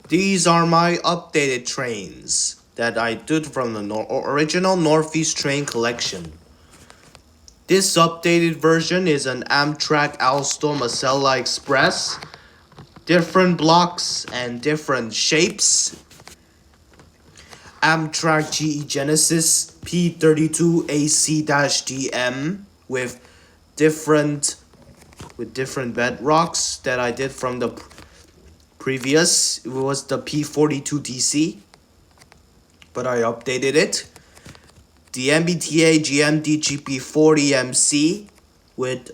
These are my updated trains that I did from the original Northeast train collection. This updated version is an Amtrak Alstom Acela Express, different blocks and different shapes. Amtrak GE Genesis P32AC-DM with different bedrocks that I did from the previous. It was the P42DC, but I updated it. The MBTA GMD GP40MC with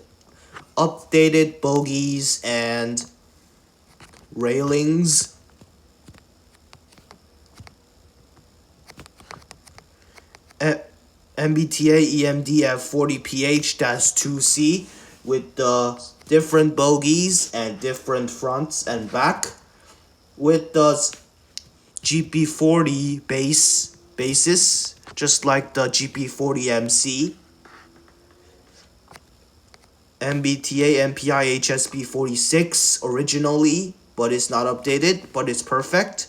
updated bogies and railings. MBTA EMD F40PH-2C with the different bogies and different fronts and back, with the GP40 basis, just like the GP40MC. MBTA MPI HSP46 originally, but it's not updated, but it's perfect.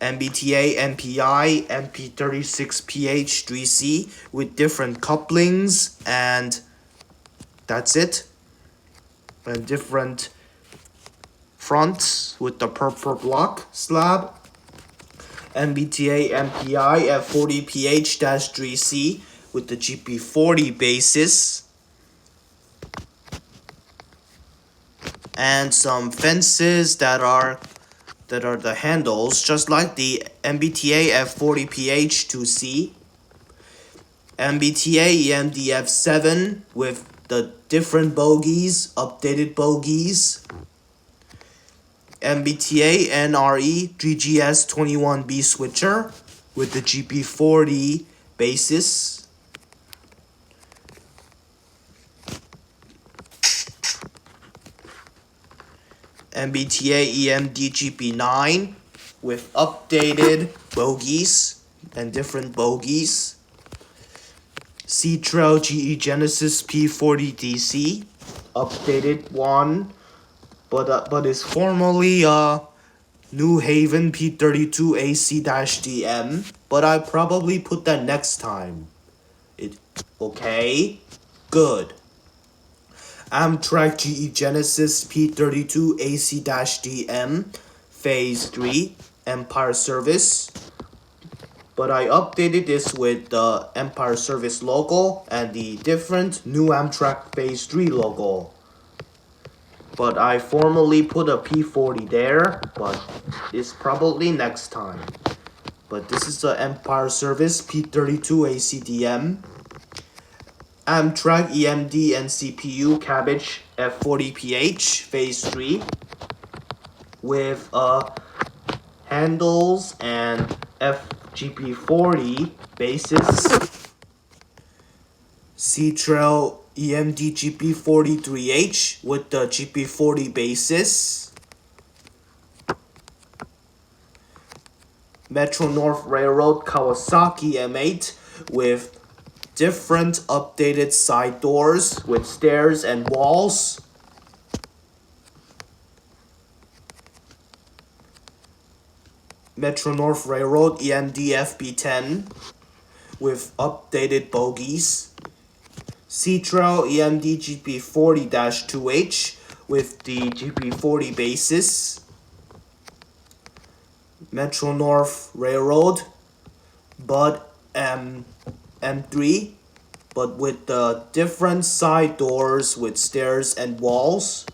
MBTA MPI MP36PH3C with different couplings, and that's it. And different fronts with the purple block slab. MBTA MPI F40PH-3C with the GP40 basis. And some fences that are the handles, just like the MBTA F40PH2C. MBTA EMDF7 with the different bogies, updated bogies. MBTA NRE GGS21B switcher with the GP40 basis. MBTA EMD GP9 with updated bogies and different bogies. C-Trail GE Genesis P40DC, updated one, but is formerly New Haven P32AC-DM, but I probably put that next time. Okay? Good. Amtrak GE Genesis P32AC-DM, Phase 3, Empire Service. But I updated this with the Empire Service logo and the different new Amtrak Phase 3 logo. But I formally put a P40 there, but it's probably next time. But this is the Empire Service P32AC-DM. Amtrak EMD and CPU Cabbage F40PH Phase 3 with handles and FGP40 basis. C-Trail EMD GP43H with the GP40 basis. Metro North Railroad Kawasaki M8 with different updated side doors with stairs and walls. Metro North Railroad EMD FB10 with updated bogies. C-Trail EMD GP40-2H with the GP40 basis. Metro North Railroad Bud M3, but with the different side doors with stairs and walls,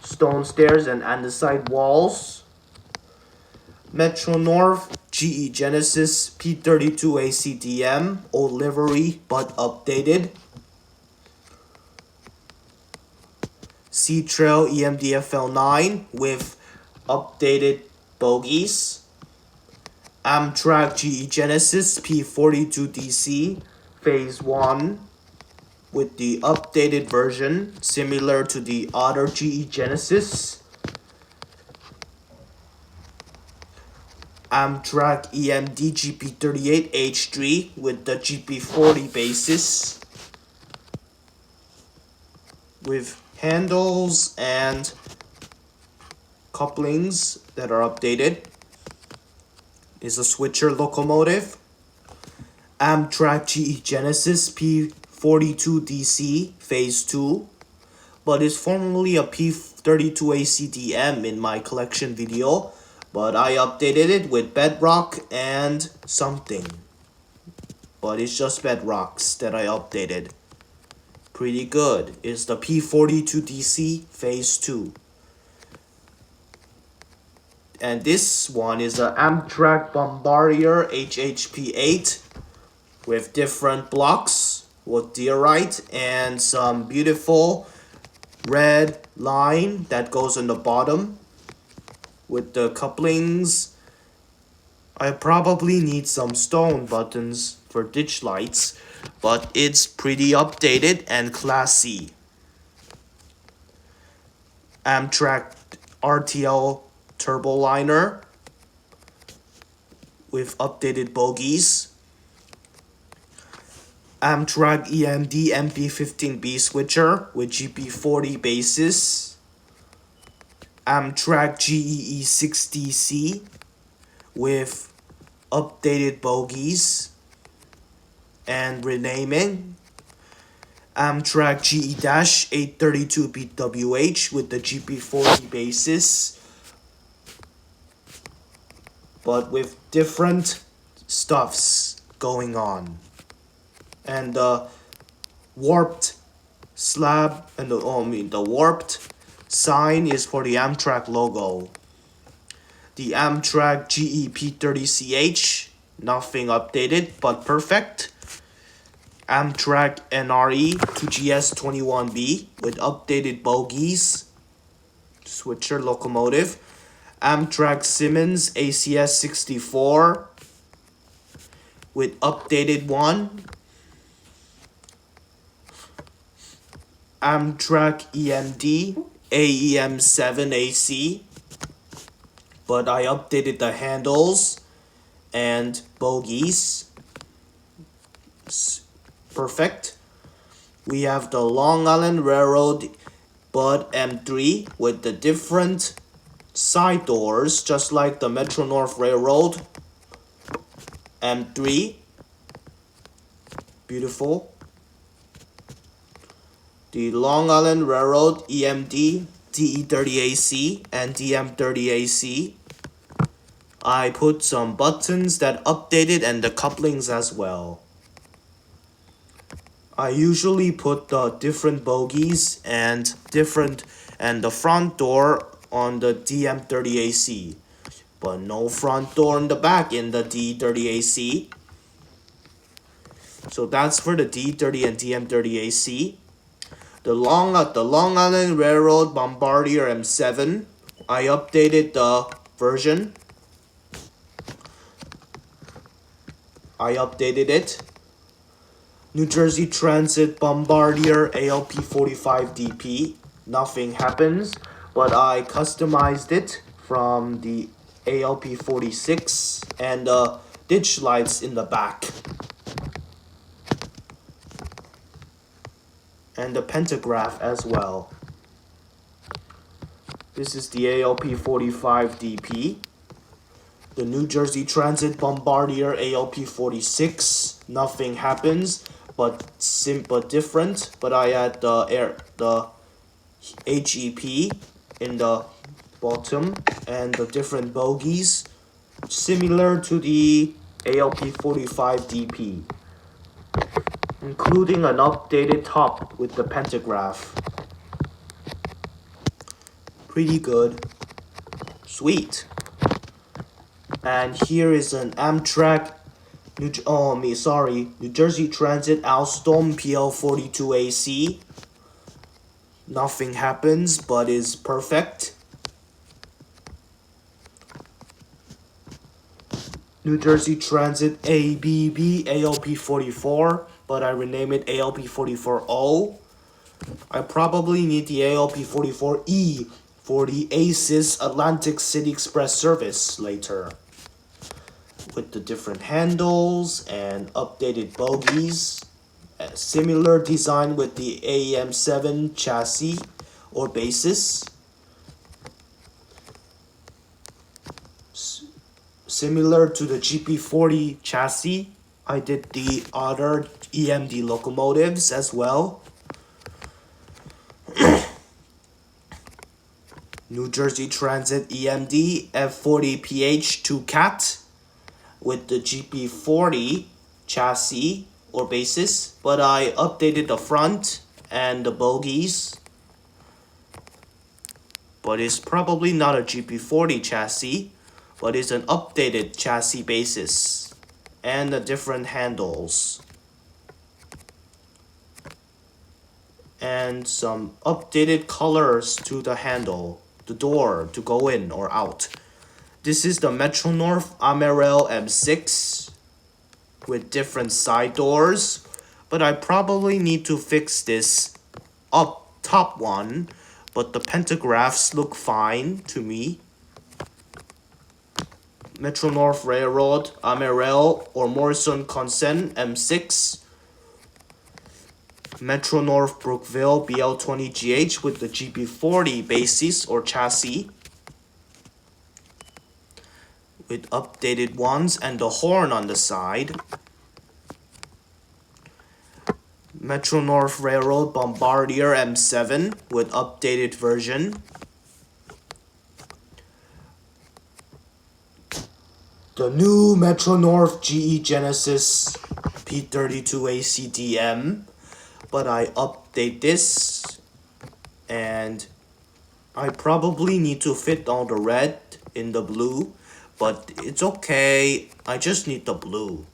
stone stairs and andesite walls. Metro North GE Genesis P32AC-DM, old livery but updated. C-Trail EMDFL9 with updated bogies. Amtrak GE Genesis P42DC Phase 1 with the updated version similar to the other GE Genesis. Amtrak EMD GP38H3 with the GP40 basis with handles and couplings that are updated is a switcher locomotive, Amtrak GE Genesis P42DC Phase 2, but is formerly a P32ACDM in my collection video, but I updated it with bedrock and something. But it's just bedrocks that I updated. Pretty good. It's the P42DC Phase 2. And this one is an Amtrak Bombardier HHP8 with different blocks with diorite and some beautiful red line that goes on the bottom with the couplings. I probably need some stone buttons for ditch lights, but it's pretty updated and classy. Amtrak RTL turboliner with updated bogies. Amtrak EMD MP15B switcher with GP40 bases. Amtrak GEE60C with updated bogies and renaming. Amtrak GE-832BWH with the GP40 bases, but with different stuffs going on. And the warped slab and the warped sign is for the Amtrak logo. The Amtrak GEP30CH, nothing updated but perfect. Amtrak NRE 2GS21B with updated bogies, switcher locomotive. Amtrak Simmons ACS 64 with updated one. Amtrak EMD AEM7AC, but I updated the handles and bogies. Perfect. We have the Long Island Railroad Bud M3 with the different side doors, just like the Metro North Railroad M3. Beautiful. The Long Island Railroad EMD DE30AC and DM30AC. I put some buttons that updated and the couplings as well. I usually put the different bogies and the front door on the DM30AC, but no front door in the back in the D30AC. So that's for the D30 and DM30AC. The Long Island Railroad Bombardier M7. I updated the version. I updated it. New Jersey Transit Bombardier ALP45DP. Nothing happens, but I customized it from the ALP46 and the ditch lights in the back. And the pantograph as well. This is the ALP45DP. The New Jersey Transit Bombardier ALP46. Nothing happens, but different. But I add the HEP in the bottom and the different bogies, similar to the ALP45DP, including an updated top with the pantograph. Pretty good. Sweet. And here is an Amtrak New Jersey Transit Alstom PL42AC. Nothing happens, but is perfect. New Jersey Transit ABB ALP44, but I rename it ALP44O. I probably need the ALP44E for the ACES Atlantic City Express service later, with the different handles and updated bogies. A similar design with the AEM7 chassis or basis. Similar to the GP40 chassis, I did the other EMD locomotives as well. New Jersey Transit EMD F40PH2 CAT with the GP40 chassis or basis, but I updated the front and the bogies. But it's probably not a GP40 chassis, but it's an updated chassis basis and the different handles and some updated colors to the handle, the door to go in or out. This is the Metro North Amaral M6 with different side doors, but I probably need to fix this up top one, but the pantographs look fine to me. Metro North Railroad Amaral or Morrison Consent M6. Metro North Brookville BL20GH with the GP40 basis or chassis with updated ones and the horn on the side. Metro North Railroad Bombardier M7 with updated version. The new Metro North GE Genesis P32 ACDM, but I update this and I probably need to fit all the red in the blue, but it's okay, I just need the blue.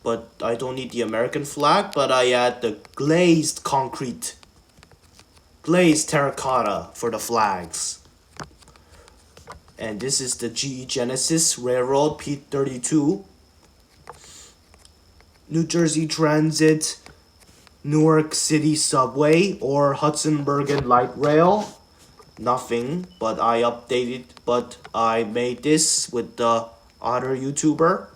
But I don't need the American flag, but I add the glazed terracotta for the flags. And this is the GE Genesis Railroad P32. New Jersey Transit Newark City Subway or Hudson Bergen Light Rail. Nothing, but I updated, but I made this with the other YouTuber.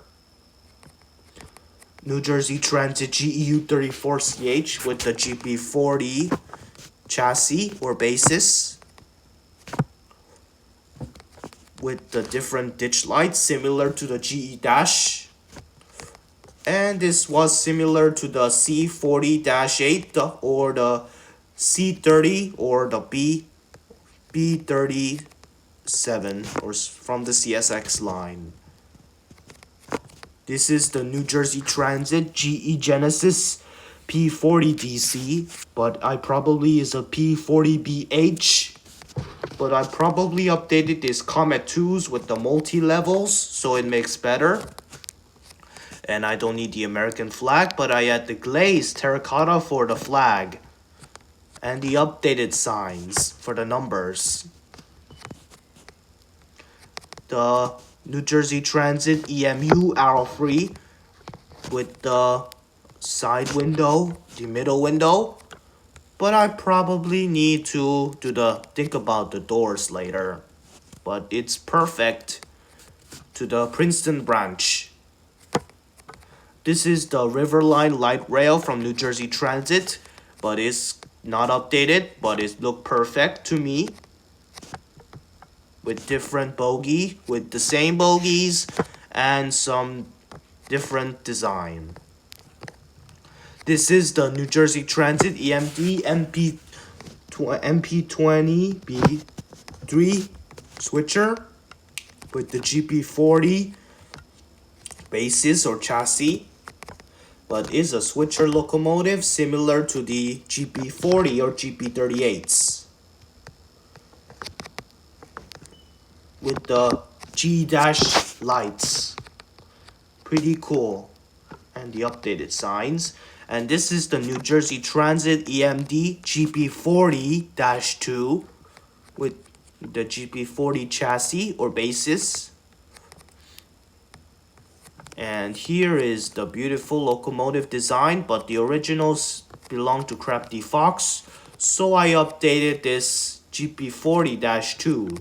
New Jersey Transit GEU 34CH with the GP40 chassis or basis with the different ditch lights similar to the GE Dash. And this was similar to the C40-8 or the C30 or the B37 or from the CSX line. This is the New Jersey Transit GE Genesis P40 DC, but I probably is a P40BH. But I probably updated this Comet 2s with the multi-levels, so it makes better. And I don't need the American flag, but I add the glazed terracotta for the flag. And the updated signs for the numbers. The New Jersey Transit EMU arrow-free with the side window, the middle window. But I probably need to think about the doors later. But it's perfect to the Princeton branch. This is the Riverline Light Rail from New Jersey Transit, but it's not updated, but it looked perfect to me. With different bogie, with the same bogies and some different design. This is the New Jersey Transit EMD MP20B3 switcher with the GP40 basis or chassis, but is a switcher locomotive similar to the GP40 or GP38s. With the G-dash lights. Pretty cool. And the updated signs. And this is the New Jersey Transit EMD GP40-2 with the GP40 chassis or basis. And here is the beautiful locomotive design, but the originals belong to Crafty Fox, so I updated this GP40-2.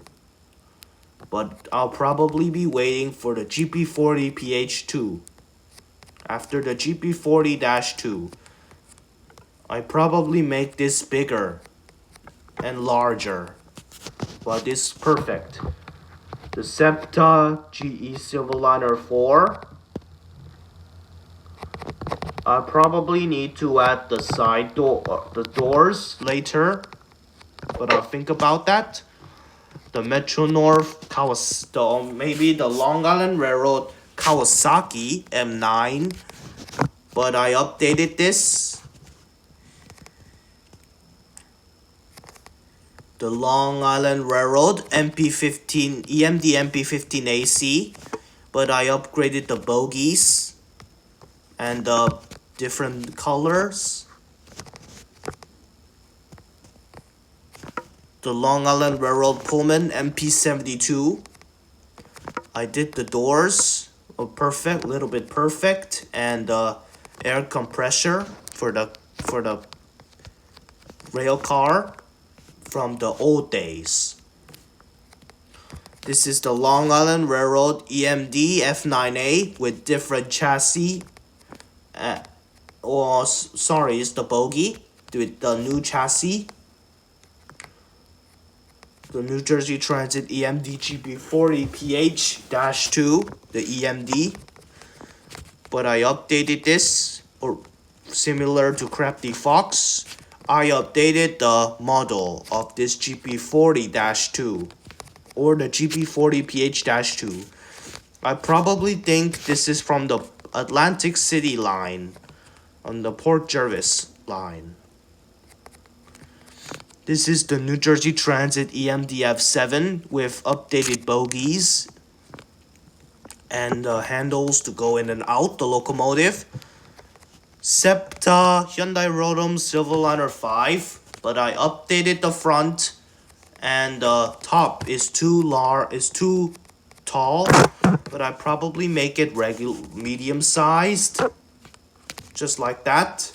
But I'll probably be waiting for the GP40 PH2. After the GP40-2, I probably make this bigger and larger. but it's perfect. The SEPTA GE Silverliner 4. I probably need to add the side door, the doors later, but I'll think about that. The Metro North maybe the Long Island Railroad Kawasaki M9, but I updated this. The Long Island Railroad MP15 EMD MP15 AC, but I upgraded the bogies and the different colors. The Long Island Railroad Pullman MP72. I did the doors perfect, little bit perfect, and air compressor for the rail car from the old days. This is the Long Island Railroad EMD F9A with different chassis. Sorry, it's the bogie with the new chassis. The New Jersey Transit EMD GB40PH-2, the EMD. But I updated this, or similar to Crafty Fox, I updated the model of this GP40-2, or the GP40PH-2. I probably think this is from the Atlantic City line, on the Port Jervis line. This is the New Jersey Transit EMDF7 with updated bogies and handles to go in and out the locomotive. SEPTA Hyundai Rotem Silverliner 5, but I updated the front and the top is too tall, but I probably make it medium sized, just like that,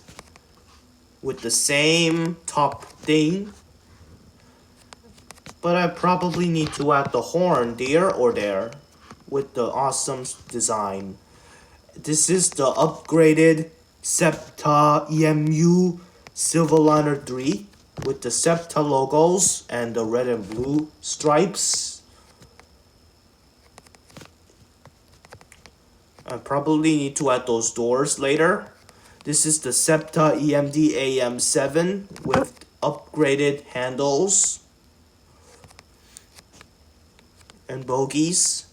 with the same top thing. But I probably need to add the horn there or there with the awesome design. This is the upgraded SEPTA EMU Silverliner 3 with the SEPTA logos and the red and blue stripes. I probably need to add those doors later. This is the SEPTA EMD AM7 with upgraded handles and bogies.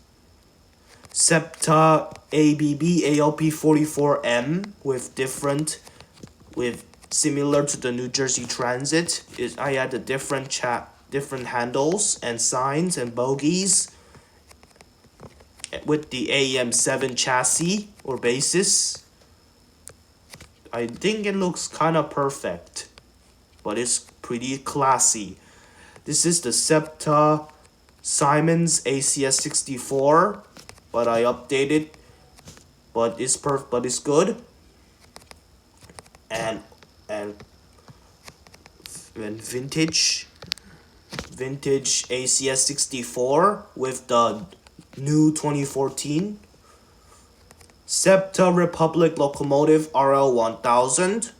SEPTA ABB ALP44M with similar to the New Jersey Transit. I added different handles and signs and bogies with the AM7 chassis or basis. I think it looks kind of perfect, but it's pretty classy. This is the SEPTA Siemens ACS64, but I updated, but it's good. And vintage ACS64 with the new 2014. SEPTA Republic Locomotive RL1000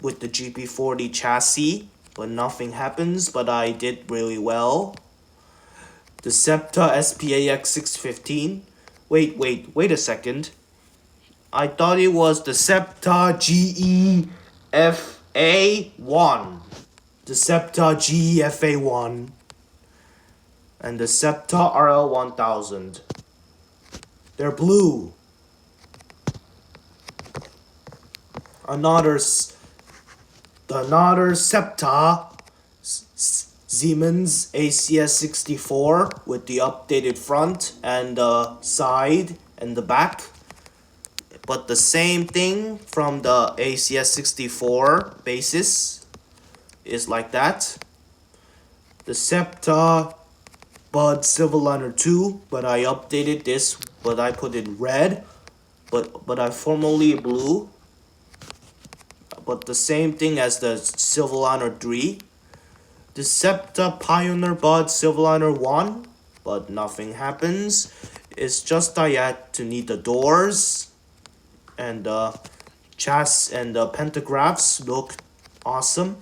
with the GP40 chassis, but nothing happens, but I did really well. The SEPTA SPAX 615. Wait a second. I thought it was the SEPTA GEFA1. The SEPTA GEFA1. And the SEPTA RL1000. They're blue. Another SEPTA Siemens ACS64 with the updated front and the side and the back. But the same thing from the ACS64 basis is like that. The SEPTA Bud Silverliner 2, but I updated this, but I put it red, but I formally blue. But the same thing as the Silverliner 3. The SEPTA Pioneer Bud Silverliner 1, but nothing happens. It's just I had to need the doors, and the chassis and the pantographs look awesome.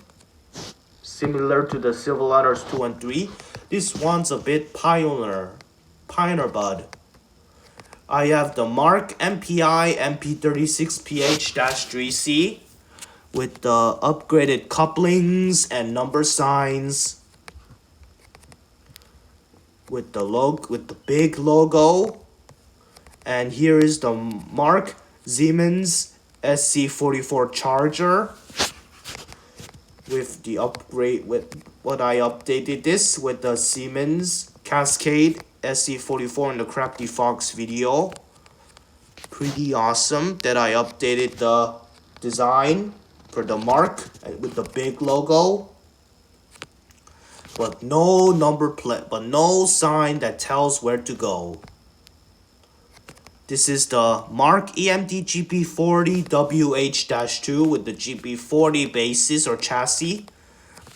similar to the Silverliners 2 and 3. This one's a bit pioneer bud. I have the Mark MPI MP36PH-3C with the upgraded couplings and number signs, with the big logo. And here is the Mark Siemens SC44 charger with the upgrade, with what I updated this with the Siemens Cascade SC44 in the Crafty Fox video. Pretty awesome that I updated the design for the Mark with the big logo, but no number plate, but no sign that tells where to go. This is the Mark EMD GP40 WH-2 with the GP40 basis or chassis.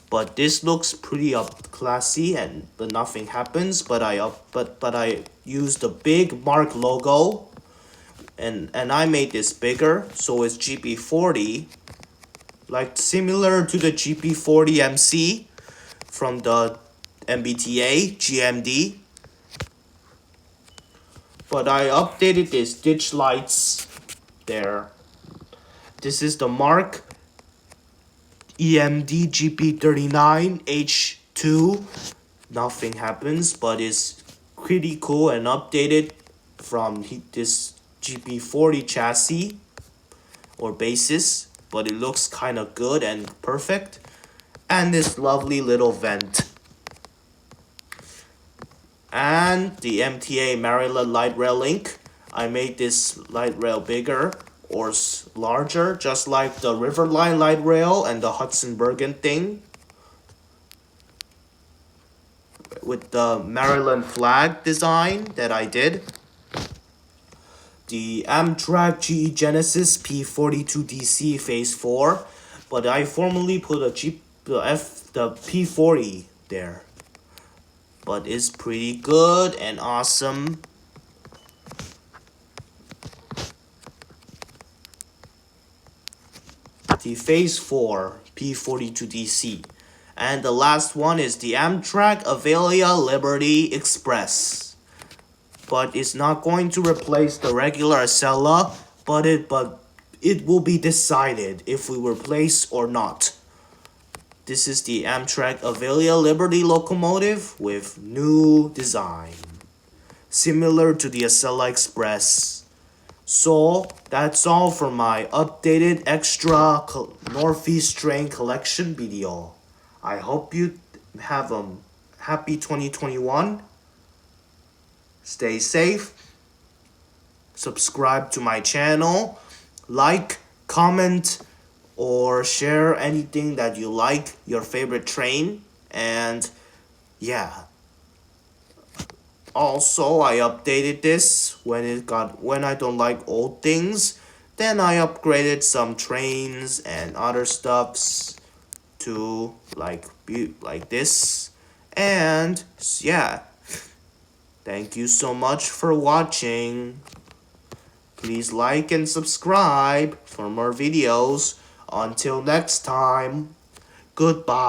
But this looks pretty classy, but nothing happens. But I used the big Mark logo, and I made this bigger, so it's GP40, like similar to the GP40 MC from the MBTA GMD. But I updated these ditch lights there. This is the Mark EMD GP39 H2. Nothing happens, but it's pretty cool and updated from this GP40 chassis or basis. But it looks kind of good and perfect. And this lovely little vent. And the MTA Maryland light rail link. I made this light rail bigger or larger, just like the Riverline light rail and the Hudson Bergen thing, with the Maryland flag design that I did. The Amtrak GE Genesis P42DC Phase 4, but I formally put the P40 there. But it's pretty good and awesome. The Phase 4 P42DC. And the last one is the Amtrak Avelia Liberty Express. But it's not going to replace the regular Acela, but it will be decided if we replace or not. This is the Amtrak Avelia Liberty locomotive with new design, similar to the Acela Express. So that's all for my updated extra Northeast Train collection video. I hope you have a happy 2021. Stay safe. Subscribe to my channel. Like, comment, or share anything that you like, your favorite train. And yeah. Also, I updated this when I don't like old things. Then I upgraded some trains and other stuffs to be like this. And yeah. Thank you so much for watching. Please like and subscribe for more videos. Until next time, goodbye.